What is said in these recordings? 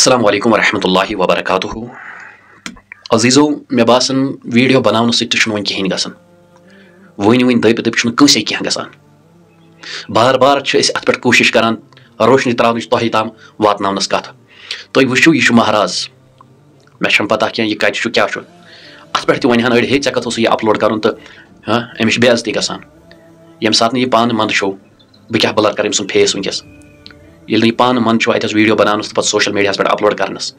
السلام علیکم ورحمۃ اللہ وبرکاتہ عزیزو مے باسان ویڈیو بناونہٕ سۭتۍ تہِ چھُنہٕ وۄنۍ کِہیٖنۍ گژھان ؤنۍ دٔپۍ دٔپۍ چھُنہٕ کٲنٛسے کینٛہہ گژھان بار بار چھِ أسۍ اَتھ پٮ۪ٹھ کوٗشِش کران روشنی ترٛاونٕچ تۄہہِ تام واتناونَس کتھ تُہۍ وٕچھِو یہِ چھُ مہراز مےٚ چھَنہٕ پتہ کینٛہہ یہِ کَتہِ چھُ کیٛاہ چھُ اَتھ پٮ۪ٹھ تہِ وَنہِ ہن أڑۍ ہے ژےٚ کَتھ اوسُے یہِ اَپلوڈ کَرُن تہٕ أمِس چھِ بے عزتی گژھان ییٚمہِ ساتہٕ نہٕ یہِ پانہٕ منٛدٕ چھُو بہٕ کیٛاہ بٕلر کَرٕ أمۍ سُنٛد فیس وٕنکٮ۪س ییٚلہِ نہٕ یہِ پانہٕ منٛدٕ چھُ اَتٮ۪س ویٖڈیو بناونَس تہٕ پَتہٕ سوشَل میٖڈیاہَس پٮ۪ٹھ اَپلوڈ کَرنَس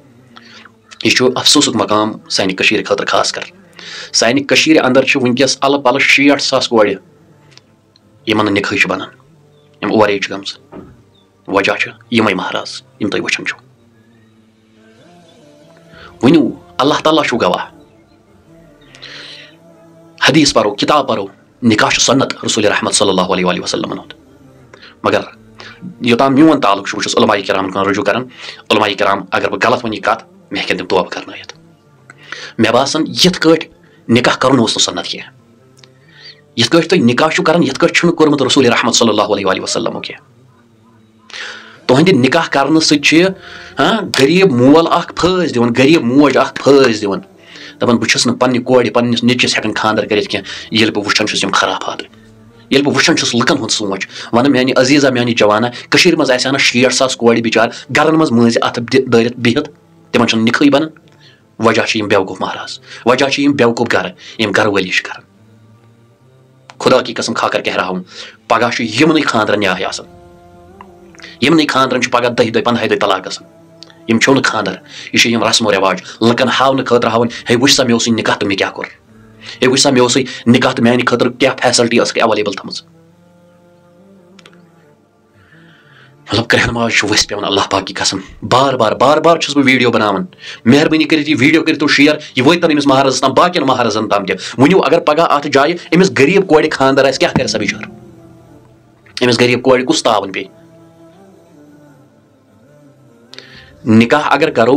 یہِ چھُ افسوٗسُک مقام سانہِ کٔشیٖرِ خٲطرٕ خاص کر سانہِ کٔشیٖرِ اَندر چھِ وٕنکٮ۪س اَلہٕ پَلہٕ 60,000 کورِ یِمن نہٕ نِکہٕے چھُ بنان یِم اورَے چھِ گٔمژٕ وجہ چھِ یِمے مہراز یِم تُہۍ وٕچھان چھِو ؤنِو اللہ تعالیٰ چھُ گواہ حدیٖث پرو کِتاب پرو نِکاح چھُ سنت رسول رحمت صلی اللہ علیہ وسلمن ہُنٛد مگر یوٚتام میون تعلق چھُ بہٕ چھُس علماء کرامن کُن رجوٗع کران علماء کرام اگر بہٕ غلط وَنہٕ یہِ کتھ مےٚ ہٮ۪کن تِم توبہٕ کرنٲیِتھ مےٚ باسان یِتھ کٲٹھۍ نِکاح کرُن اوس نہٕ سنت کینٛہہ یِتھ کٲٹھۍ تُہۍ نِکاح چھِو کران یِتھ کٲٹھۍ چھُنہٕ کوٚرمُت رسول رحمت صلی اللہ علیہ وسلمو کینٛہہ تُہنٛدِ نِکاح کرنہٕ سۭتۍ چھِ غریٖب مول اکھ پھٲسۍ دِوان غریٖب موج اکھ پھٲسۍ دِوان دپان بہٕ چھُس نہٕ پننہِ کورِ پننِس نیٚچوِس ہٮ۪کان خانٛدر کٔرِتھ کینٛہہ ییٚلہِ بہٕ وٕچھان چھُس یِم خرافات ییٚلہِ بہٕ وٕچھان چھُس لُکن ہُنٛد سونٛچ وَنہٕ میانہِ عزیٖزا میانہِ جوانا کٔشیٖرِ منٛز آسہِ ہا نہ 60,000 کورِ بِچار گرن منٛز مٲنٛزِ اَتھٕ دٲرِتھ بِہِتھ تِمن چھُنہٕ نِکہٕے بنان وجہ چھِ یِم بیوقوٗف مہراز وجہ چھِ یِم بیوقوٗف گرٕ یِم گرٕ وٲلی چھِ کران خدا کی قسم کھا کر کہہ رہا ہوں پگہہ چھُ یِمنٕے خانٛدرن نیاے آسان یِمنٕے خانٛدرن چھُ پگہہ 10 دۄہہِ 15 دۄہہِ طلاق گژھان یِم چھِو نہٕ خانٛدر یہِ چھِ یِم رسمو رٮ۪واج لُکن ہاونہٕ خٲطرٕ ہاوان ہے وٕچھ سا مےٚ اوسُے نِکاح تہٕ مےٚ کیٛاہ کوٚر ہے وٕچھ سا مےٚ اوسُے نِکاح تہٕ میانہِ خٲطرٕ کیٛاہ فیسلٹی ٲسٕکھ ایویلیبل تھٲمٕژ مطلب کرٛہن ماز چھُ ؤسۍ پیٚوان اللہ پاک کی قسم بار بار چھُس بہٕ ویٖڈیو بناوان مہربٲنی کٔرِتھ یہِ ویٖڈیو کٔرِتو شِیر یہِ وٲتۍ تن أمِس مہرازس تام باقین مہرازن تام تہِ ؤنِو اگر پگہہ اَتھ جایہِ أمِس غریٖب کورِ خانٛدر آسہِ کیٛاہ کرِ سا بِچار أمِس غریٖب کورِ کُس تاوَن پیٚیہِ نِکاح اگر کرو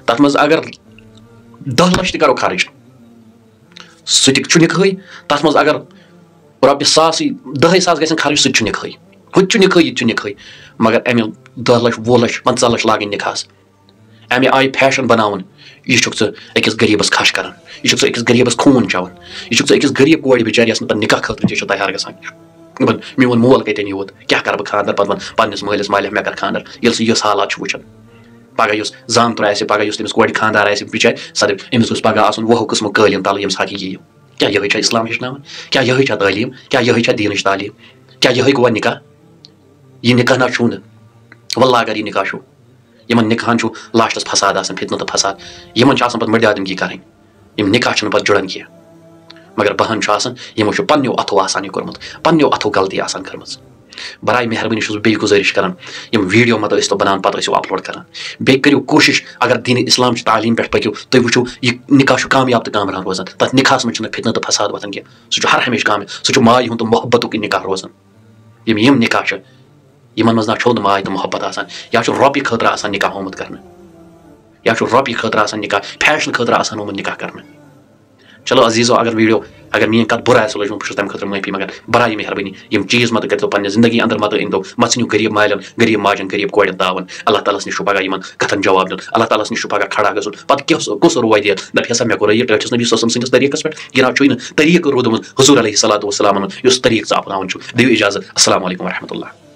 تتھ منٛز اگر 10 لچھ تہِ کرو خرٕچ سُہ تہِ چھُ نِکہٕے تتھ منٛز اگر رۄپیہِ 1,000 10 ساس گژھن خرٕچ سُہ تہِ چھُ نِکہٕے ہُہ تہِ چھُ نِکہٕے یہِ تہِ چھُ نِکہٕے مگر امہِ 10 لچھ 20 لچھ 50 لچھ لاگٕنۍ نِکاحس امہِ آیہِ فیشن بناوُن یہِ چھُکھ ژٕ أکِس غریٖبس خش کران یہِ چھُکھ ژٕ أکِس غریٖبس خوٗن چٮ۪وان یہِ چھُکھ ژٕ أکِس غریٖب کورِ بِچارِ یۄس نہٕ پتہٕ نِکاح خٲطرٕ تہِ چھِ تیار گژھان دپان میون مول کتٮ۪ن یوت کیٛاہ کرٕ بہٕ خانٛدر پتہٕ ون پننِس مٲلِس ماجہِ مےٚ کر خانٛدر ییٚلہِ سُہ یُس حالات چھُ وٕچھان پگہہ یُس زامتُر آسہِ پگہہ یُس تٔمِس کورِ خانٛدار آسہِ بِچارِ سۄ دپہِ أمِس گوٚژھ پگہہ آسُن 20 قٕسمُک قٲلیٖن تلہٕ ییٚمہِ ساتہٕ یہِ یِیہِ کیٛاہ یِہوے چھا اسلام ہیٚچھناوان کیٛاہ یِہوے چھا تعلیٖم کیٛاہ یِہوے چھا دیٖنٕچ تعلیٖم کیٛاہ یِہوے گوٚوا نِکاح یہِ نِکاح نہ چھُو نہٕ واللہ اگر یہِ نِکاح چھُ یِمن نِکاحن چھُ لاسٹس فساد آسان فتنہٕ تہٕ فساد یِمن چھِ آسان پتہٕ مٔردیادٕمگی کرٕنۍ یِم نِکاح چھِنہٕ پتہٕ جُڑان کینٛہہ مگر بہن چھُ آسان یِمو چھُ پننیو اتھو آسان یہِ کوٚرمُت پننیو اتھو غلطی آسان کٔرمٕژ برائے مہربٲنی چھُس بہٕ بیٚیہِ گُزٲرِش کران یِم ویٖڈیو مت ٲسۍ تو بناوان پتہٕ ٲسِو اپلوڈ کران بیٚیہِ کٔرِو کوٗشش اگر دیٖنِ اسلامچہِ تعلیٖم پٮ۪ٹھ پٔکِو تُہۍ وٕچھِو یہِ نِکاح چھُ کامیاب تہٕ کامران روزان تتھ نِکاحس منٛز چھُنہٕ فتنہٕ تہٕ فساد وۄتھان کینٛہہ سُہ چھُ ہر ہمیشہٕ کامیاب سُہ چھُ ماے ہُنٛد تہٕ محبتُک نِکاح روزان یِم نِکاح چھِ یِمن منٛز نہ چھو نہٕ ماے تہٕ محبت آسان یا چھُ رۄپیہِ خٲطرٕ آسان نِکاح آمُت کرنہٕ یا چھُ رۄپیہِ خٲطرٕ آسان نِکاح فیشن خٲطرٕ آسان آمُت نِکاح کرنہٕ چلو عزیٖزو اگر ویٖڈیو اگر میٲنۍ کتھ بُرٕ آسہِ لٔجمٕژ بہٕ چھُس تمہِ خٲطرٕ معٲفی مگر برائے مہربٲنی یِم چیٖز مت کٔرۍتو پننہِ زندگی اندر مت أنۍتو مہ ژھٕنِو غریٖب مالٮ۪ن غریٖب ماجٮ۪ن غریٖب کورٮ۪ن تاوان اللہ تعالیٰ ہس نِش چھُ پگہہ یِمن کتھن جواب دیُن اللہ تعالیٰ ہس نِش چھُ پگہہ کھڑا گژھُن پتہٕ کُس روے دِتھ دپہِ ہسا مےٚ کوٚر یہِ ٹٲٹھِس نبی صٲب سٕنٛدِس طریٖقس پٮ۪ٹھ یہِ نہ چھُے نہٕ طریٖقہٕ روٗدمُت حضوٗر علیہ الصلوٰتُ وسلامن یُس طریٖقہٕ ژٕ اپناوان چھُ دِیِو اِجازت السلام علیکم ورحمۃ اللہ